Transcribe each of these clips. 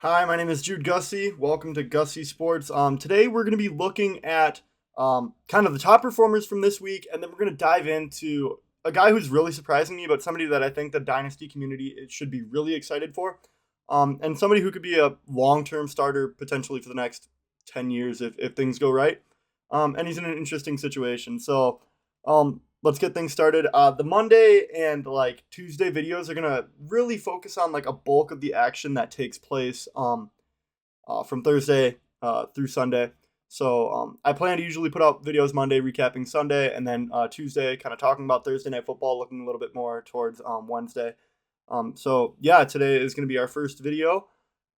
Hi, my name is Jude Gussie. Welcome to Gussie Sports. Today we're going to be looking at kind of the top performers from this week, and then we're going to dive into a guy who's really surprising me, but somebody that I think the Dynasty community should be really excited for, and somebody who could be a long-term starter potentially for the next 10 years if things go right. And he's in an interesting situation. So let's get things started. The Monday and like Tuesday videos are gonna really focus on like a bulk of the action that takes place from Thursday through Sunday. So I plan to usually put out videos Monday recapping Sunday, and then Tuesday kind of talking about Thursday night football, looking a little bit more towards Wednesday. So yeah, today is going to be our first video,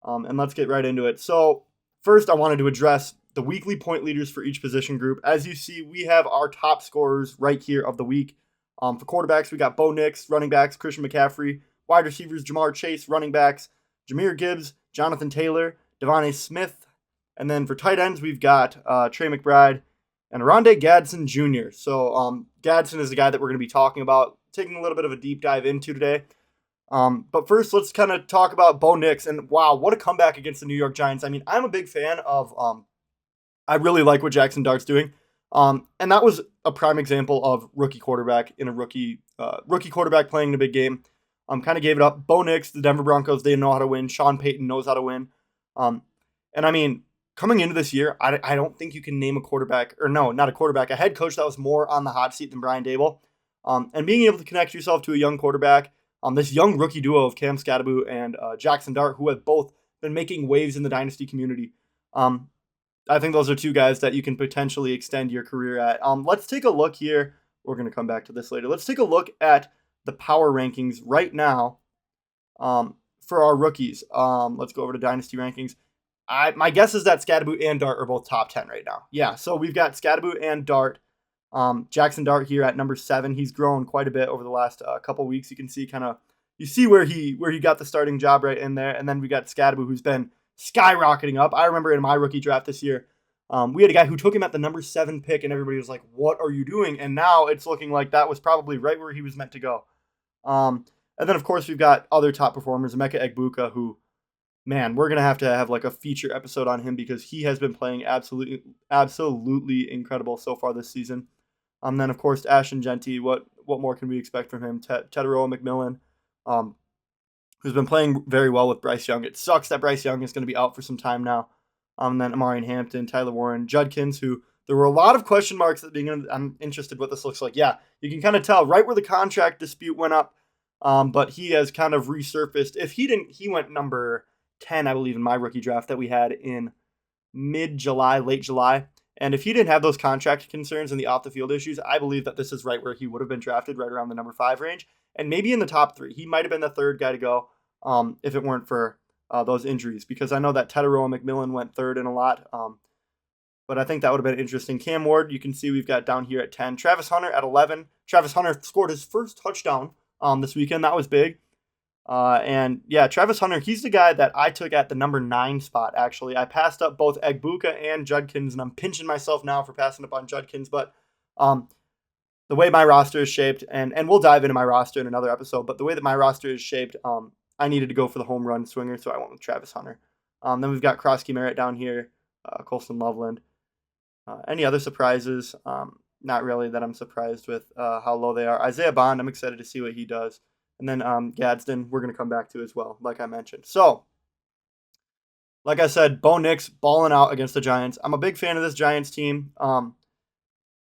and let's get right into it. So first, I wanted to address the weekly point leaders for each position group. As you see, we have our top scorers right here of the week. For quarterbacks, we got Bo Nix, running backs, Christian McCaffrey, wide receivers, Jamar Chase, running backs, Jahmyr Gibbs, Jonathan Taylor, Devontae Smith, and then for tight ends, we've got Trey McBride and Oronde Gadsden Jr. So Gadsden is the guy that we're going to be talking about, taking a little bit of a deep dive into today. But first, let's kind of talk about Bo Nix. And wow, what a comeback against the New York Giants. I mean, I'm a big fan of I really like what Jackson Dart's doing. And that was a prime example of rookie quarterback in a rookie quarterback playing in a big game. Kind of gave it up. Bo Nix, the Denver Broncos, they know how to win. Sean Payton knows how to win. And I mean, coming into this year, I don't think you can name a quarterback, or no, not a quarterback, a head coach that was more on the hot seat than Brian Daboll. And being able to connect yourself to a young quarterback, this young rookie duo of Cam Scadaboo and Jackson Dart, who have both been making waves in the Dynasty community. I think those are two guys that you can potentially extend your career at. Let's take a look here. We're going to come back to this later. Let's take a look at the power rankings right now for our rookies. Let's go over to Dynasty rankings. My guess is that Scadaboo and Dart are both top 10 right now. Yeah, so we've got Scadaboo and Dart. Jackson Dart here at number 7. He's grown quite a bit over the last couple weeks. You can see you see where he got the starting job right in there. And then we got Scadaboo, who's been skyrocketing up. I remember in my rookie draft this year, we had a guy who took him at the number 7 pick, and everybody was like, "What are you doing?" And now it's looking like that was probably right where he was meant to go. And then of course we've got other top performers, Emeka Egbuka, who, man, we're gonna have to have like a feature episode on him because he has been playing absolutely incredible so far this season. Then of course Ashton Genty. What more can we expect from him? Teteroa McMillan, who's been playing very well with Bryce Young. It sucks that Bryce Young is going to be out for some time now. Then Amarian Hampton, Tyler Warren, Judkins, who there were a lot of question marks at the beginning. I'm interested what this looks like. Yeah, you can kind of tell right where the contract dispute went up, but he has kind of resurfaced. If he didn't, he went number 10, I believe, in my rookie draft that we had in mid-July, late July. And if he didn't have those contract concerns and the off-the-field issues, I believe that this is right where he would have been drafted, right around the number 5 range. And maybe in the top 3. He might have been the third guy to go if it weren't for those injuries. Because I know that Teteroa McMillan went third in a lot. But I think that would have been interesting. Cam Ward, you can see we've got down here at 10. Travis Hunter at 11. Travis Hunter scored his first touchdown this weekend. That was big. And yeah, Travis Hunter, he's the guy that I took at the number 9 spot, actually. I passed up both Egbuka and Judkins, and I'm pinching myself now for passing up on Judkins. But the way my roster is shaped, and we'll dive into my roster in another episode, but the way that my roster is shaped, I needed to go for the home run swinger, so I went with Travis Hunter. Then we've got Krosky Merritt down here, Colston Loveland. Any other surprises? Not really that I'm surprised with how low they are. Isaiah Bond, I'm excited to see what he does. And then Gadsden, we're going to come back to as well, like I mentioned. So, like I said, Bo Nix balling out against the Giants. I'm a big fan of this Giants team.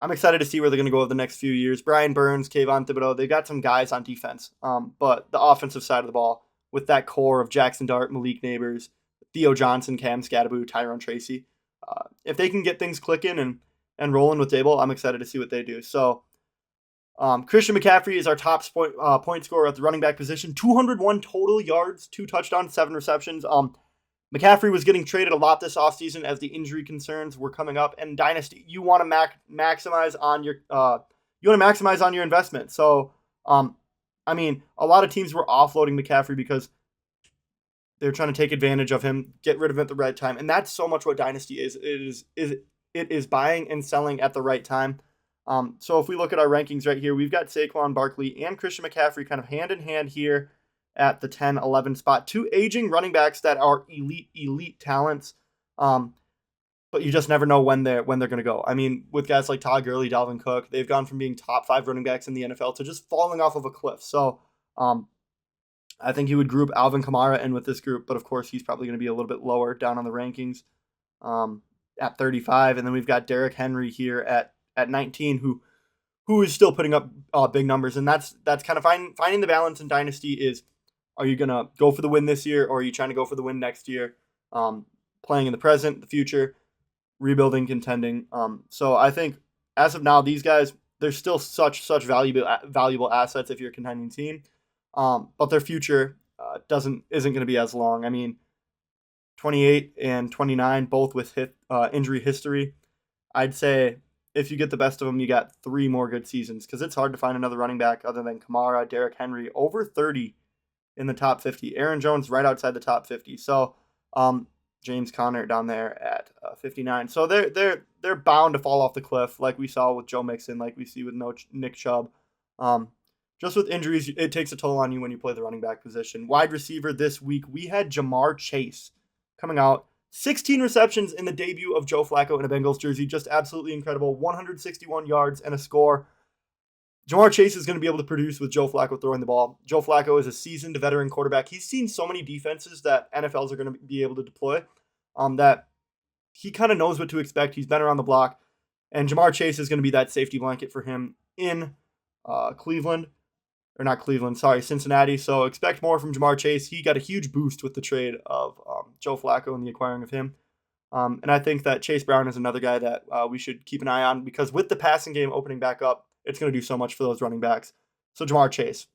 I'm excited to see where they're going to go over the next few years. Brian Burns, Kayvon Thibodeau, they've got some guys on defense. But the offensive side of the ball, with that core of Jackson Dart, Malik Neighbors, Theo Johnson, Cam Scadaboo, Tyrone Tracy, if they can get things clicking and rolling with Daboll, I'm excited to see what they do. So, Christian McCaffrey is our top point scorer at the running back position. 201 total yards, 2 touchdowns, 7 receptions. McCaffrey was getting traded a lot this offseason as the injury concerns were coming up. And Dynasty, you want to maximize on your investment. So, I mean, a lot of teams were offloading McCaffrey because they're trying to take advantage of him, get rid of him at the right time, and that's so much what Dynasty is. It is buying and selling at the right time. So if we look at our rankings right here, we've got Saquon Barkley and Christian McCaffrey kind of hand in hand here at the 10-11 spot. Two aging running backs that are elite talents, but you just never know when they're going to go. I mean, with guys like Todd Gurley, Dalvin Cook, they've gone from being top 5 running backs in the NFL to just falling off of a cliff. So I think he would group Alvin Kamara in with this group, but of course he's probably going to be a little bit lower down on the rankings at 35. And then we've got Derrick Henry here at 19, who is still putting up big numbers. And that's kind of finding the balance in Dynasty is, are you going to go for the win this year, or are you trying to go for the win next year? Playing in the present, the future, rebuilding, contending. So I think as of now, these guys, they're still such valuable assets if you're a contending team. But their future isn't going to be as long. I mean, 28 and 29, both with injury history. I'd say if you get the best of them, you got 3 more good seasons, because it's hard to find another running back other than Kamara, Derrick Henry, over 30 in the top 50. Aaron Jones right outside the top 50. So James Conner down there at 59. So they're bound to fall off the cliff, like we saw with Joe Mixon, like we see with Nick Chubb. Just with injuries, it takes a toll on you when you play the running back position. Wide receiver this week, we had Jamar Chase coming out. 16 receptions in the debut of Joe Flacco in a Bengals jersey. Just absolutely incredible. 161 yards and a score. Jamar Chase is going to be able to produce with Joe Flacco throwing the ball. Joe Flacco is a seasoned veteran quarterback. He's seen so many defenses that NFLs are going to be able to deploy that he kind of knows what to expect. He's been around the block. And Jamar Chase is going to be that safety blanket for him in Cincinnati. So expect more from Jamar Chase. He got a huge boost with the trade of Joe Flacco and the acquiring of him. And I think that Chase Brown is another guy that we should keep an eye on, because with the passing game opening back up, it's going to do so much for those running backs. So Jamar Chase.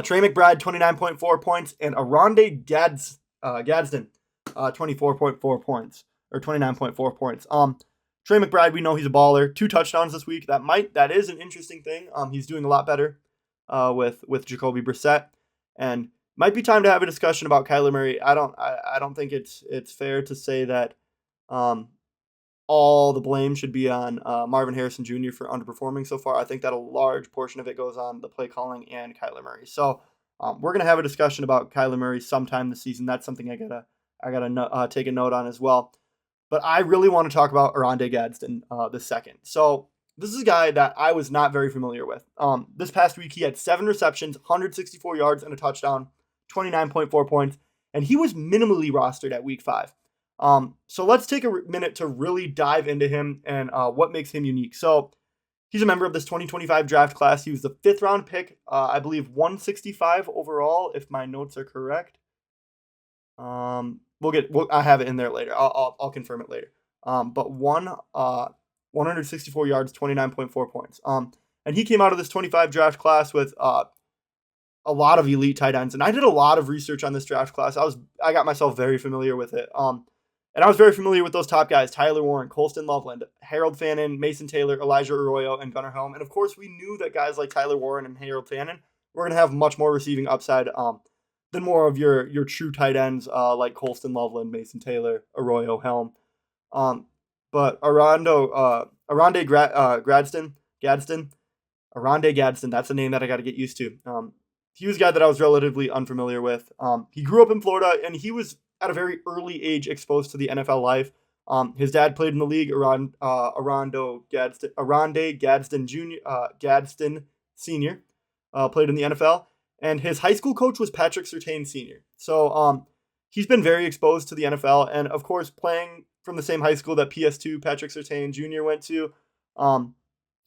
Trey McBride, 29.4 points, and Oronde Gadsden, 24.4 points, or 29.4 points. Trey McBride, we know he's a baller. 2 touchdowns this week. That is an interesting thing. He's doing a lot better with Jacoby Brissett, and might be time to have a discussion about Kyler Murray. I don't think it's fair to say that all the blame should be on Marvin Harrison Jr. for underperforming so far. I think that a large portion of it goes on the play calling and Kyler Murray. So we're gonna have a discussion about Kyler Murray sometime this season. That's something I gotta take a note on as well. But I really want to talk about Oronde Gadsden the second. So this is a guy that I was not very familiar with. This past week, he had 7 receptions, 164 yards, and a touchdown, 29.4 points, and he was minimally rostered at week 5. So let's take a minute to really dive into him and what makes him unique. So he's a member of this 2025 draft class. He was the 5th round pick, I believe 165 overall, if my notes are correct. I have it in there later. I'll confirm it later. But 164 yards, 29.4 points. And he came out of this 25 draft class with a lot of elite tight ends. And I did a lot of research on this draft class. I got myself very familiar with it. And I was very familiar with those top guys: Tyler Warren, Colston Loveland, Harold Fannin, Mason Taylor, Elijah Arroyo, and Gunnar Helm. And of course, we knew that guys like Tyler Warren and Harold Fannin were going to have much more receiving upside than more of your true tight ends like Colston Loveland, Mason Taylor, Arroyo, Helm. But Oronde Gadsden, that's a name that I got to get used to. He was a guy that I was relatively unfamiliar with. He grew up in Florida, and he was at a very early age exposed to the NFL life. His dad played in the league, Oronde Gadsden Gadsden Sr. Played in the NFL, and his high school coach was Patrick Surtain Sr. So he's been very exposed to the NFL, and of course, playing from the same high school that PS2 Patrick Surtain Jr. went to,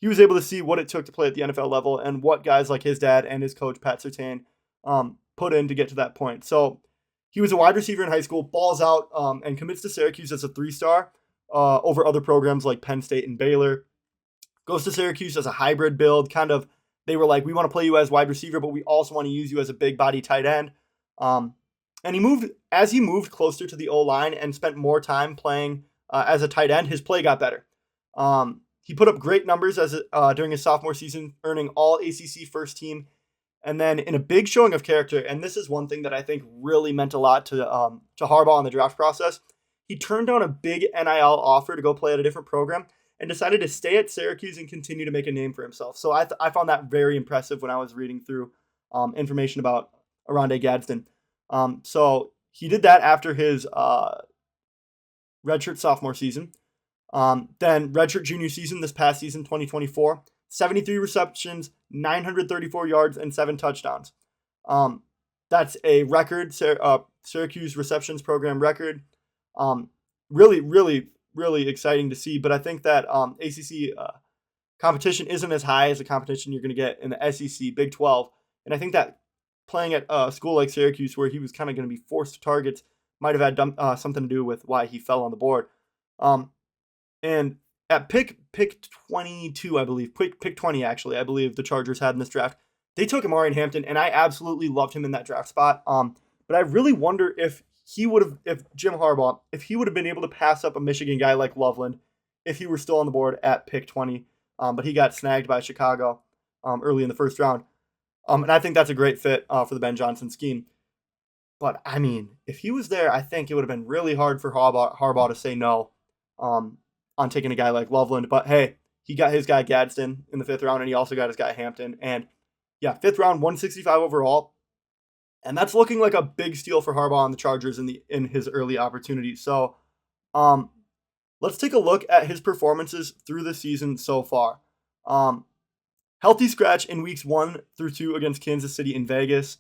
he was able to see what it took to play at the NFL level and what guys like his dad and his coach Pat Surtain put in to get to that point. So he was a wide receiver in high school, balls out, and commits to Syracuse as a 3-star over other programs like Penn State and Baylor. Goes to Syracuse as a hybrid build. They were like, we want to play you as wide receiver, but we also want to use you as a big body tight end. And he moved closer to the O-line and spent more time playing as a tight end, his play got better. He put up great numbers during his sophomore season, earning all ACC first team. And then in a big showing of character, and this is one thing that I think really meant a lot to Harbaugh in the draft process, he turned down a big NIL offer to go play at a different program and decided to stay at Syracuse and continue to make a name for himself. So I found that very impressive when I was reading through information about Oronde Gadsden. So he did that after his redshirt sophomore season. Then redshirt junior season, this past season, 2024, 73 receptions, 934 yards, and 7 touchdowns. That's a record, Syracuse receptions program record. Really, really, really exciting to see. But I think that ACC competition isn't as high as the competition you're going to get in the SEC, Big 12. And I think that playing at a school like Syracuse, where he was kind of going to be forced to targets, might have had something to do with why he fell on the board. And at pick 22, I believe, pick 20 actually, I believe the Chargers had in this draft. They took Amari Hampton, and I absolutely loved him in that draft spot. But I really wonder if Jim Harbaugh, if he would have been able to pass up a Michigan guy like Loveland if he were still on the board at pick 20. But he got snagged by Chicago early in the first round. And I think that's a great fit for the Ben Johnson scheme. But, I mean, if he was there, I think it would have been really hard for Harbaugh to say no on taking a guy like Loveland. But, hey, he got his guy Gadsden in the 5th round, and he also got his guy Hampton. And, yeah, 5th round, 165 overall. And that's looking like a big steal for Harbaugh on the Chargers in his early opportunity. So, let's take a look at his performances through the season so far. Healthy scratch in weeks 1 through 2 against Kansas City and Vegas.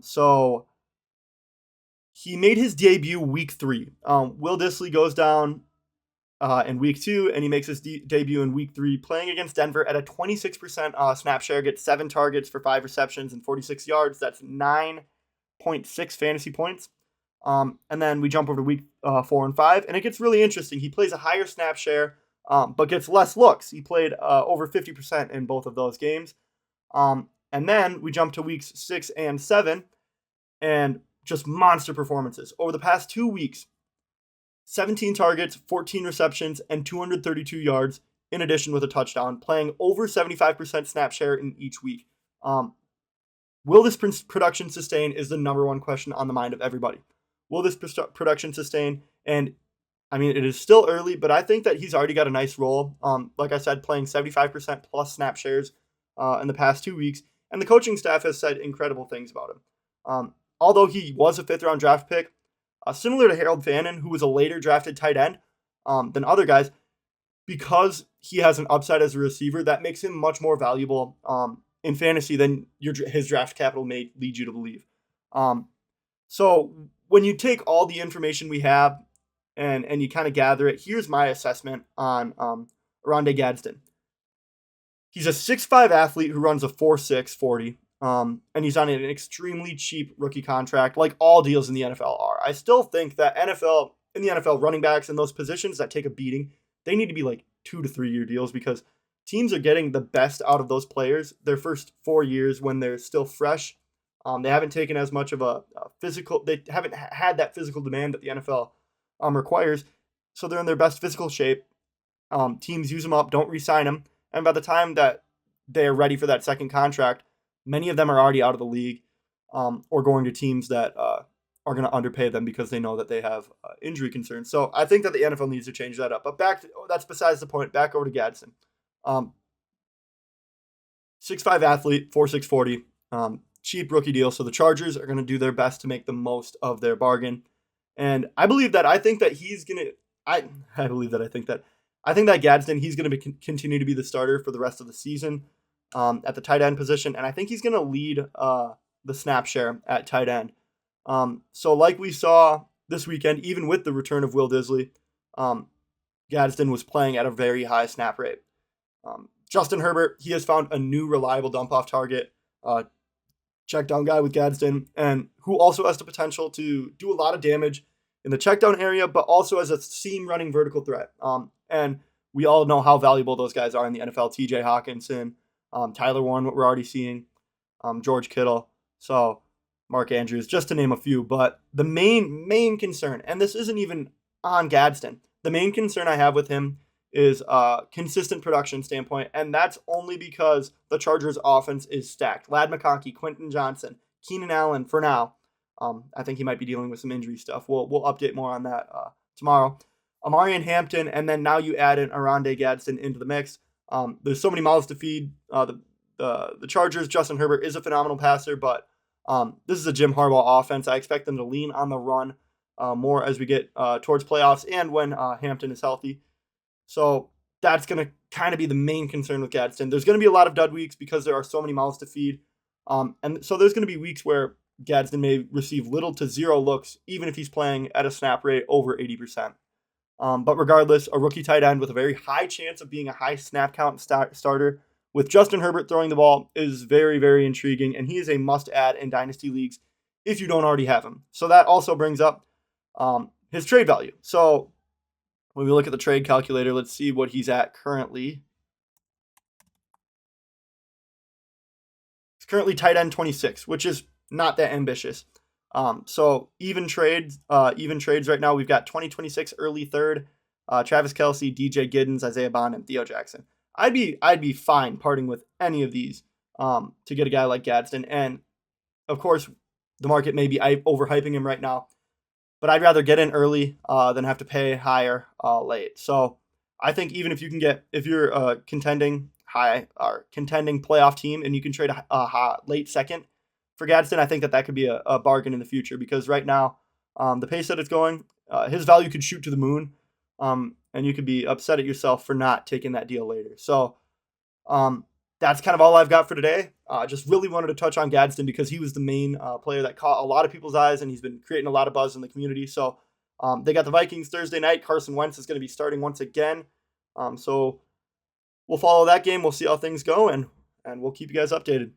So he made his debut week 3. Will Dissly goes down in week 2, and he makes his debut in week 3, playing against Denver at a 26% snap share, gets 7 targets for 5 receptions and 46 yards. That's 9.6 fantasy points. And then we jump over to week 4 and 5, and it gets really interesting. He plays a higher snap share, but gets less looks. He played over 50% in both of those games. And then we jump to weeks 6 and 7, and just monster performances. Over the past 2 weeks, 17 targets, 14 receptions, and 232 yards, in addition with a touchdown, playing over 75% snap share in each week. Will this production sustain is the number one question on the mind of everybody. Will this production sustain? And I mean, it is still early, but I think that he's already got a nice role. Like I said, playing 75% plus snap shares in the past 2 weeks. And the coaching staff has said incredible things about him. Although he was a 5th round draft pick, similar to Harold Fannin, who was a later drafted tight end than other guys, because he has an upside as a receiver, that makes him much more valuable in fantasy than his draft capital may lead you to believe. So when you take all the information we have and you kind of gather it, here's my assessment on Oronde Gadsden. He's a 6'5" athlete who runs a 4.6 40, and he's on an extremely cheap rookie contract, like all deals in the NFL are. I still think that in the NFL, running backs and those positions that take a beating, they need to be like 2 to 3 year deals, because teams are getting the best out of those players their first 4 years when they're still fresh. They haven't taken as much of a physical, they haven't had that physical demand that the NFL requires, so they're in their best physical shape. Teams use them up, don't re-sign them, and by the time that they are ready for that second contract, many of them are already out of the league or going to teams that are going to underpay them because they know that they have injury concerns. So I think that the NFL needs to change that up. But that's besides the point. Back over to Gadsden. 6'5" athlete, 4.6 40. Cheap rookie deal. So the Chargers are going to do their best to make the most of their bargain. And I think that Gadsden, he's going to continue to be the starter for the rest of the season at the tight end position. And I think he's going to lead the snap share at tight end. So like we saw this weekend, even with the return of Will Dissly, Gadsden was playing at a very high snap rate. Justin Herbert, he has found a new reliable dump-off target, check down guy with Gadsden, and who also has the potential to do a lot of damage in the check down area, but also as a seam running vertical threat. And we all know how valuable those guys are in the NFL. TJ Hawkinson, Tyler Warren, what we're already seeing, George Kittle, so Mark Andrews, just to name a few. But the main concern, and this isn't even on Gadsden, the main concern I have with him is consistent production standpoint, and that's only because the Chargers offense is stacked. Ladd McConkey, Quentin Johnson, Keenan Allen for now. I think he might be dealing with some injury stuff. We'll update more on that tomorrow. Amari and Hampton, and then now you add in Oronde Gadsden into the mix. There's so many mouths to feed. The Chargers. Justin Herbert is a phenomenal passer, but This is a Jim Harbaugh offense. I expect them to lean on the run more as we get towards playoffs and when Hampton is healthy. So that's going to kind of be the main concern with Gadsden. There's going to be a lot of dud weeks because there are so many mouths to feed. And so there's going to be weeks where Gadsden may receive little to zero looks, even if he's playing at a snap rate over 80%. But regardless, a rookie tight end with a very high chance of being a high snap count starter with Justin Herbert throwing the ball is very, very intriguing, and he is a must-add in Dynasty leagues if you don't already have him. So that also brings up his trade value. So when we look at the trade calculator, let's see what he's at currently. He's currently tight end 26, which is not that ambitious. So even trades right now, we've got 2026 early third, Travis Kelce, DJ Giddens, Isaiah Bond, and Theo Jackson. I'd be fine parting with any of these to get a guy like Gadsden. And of course, the market may be overhyping him right now, but I'd rather get in early than have to pay higher late. So I think even if you're a contending playoff team and you can trade a late second for Gadsden, I think that could be a bargain in the future because right now, the pace that it's going, his value could shoot to the moon, and you could be upset at yourself for not taking that deal later. So that's kind of all I've got for today. Just really wanted to touch on Gadsden because he was the main player that caught a lot of people's eyes, and he's been creating a lot of buzz in the community. So they got the Vikings Thursday night. Carson Wentz is going to be starting once again. So we'll follow that game. We'll see how things go, and we'll keep you guys updated.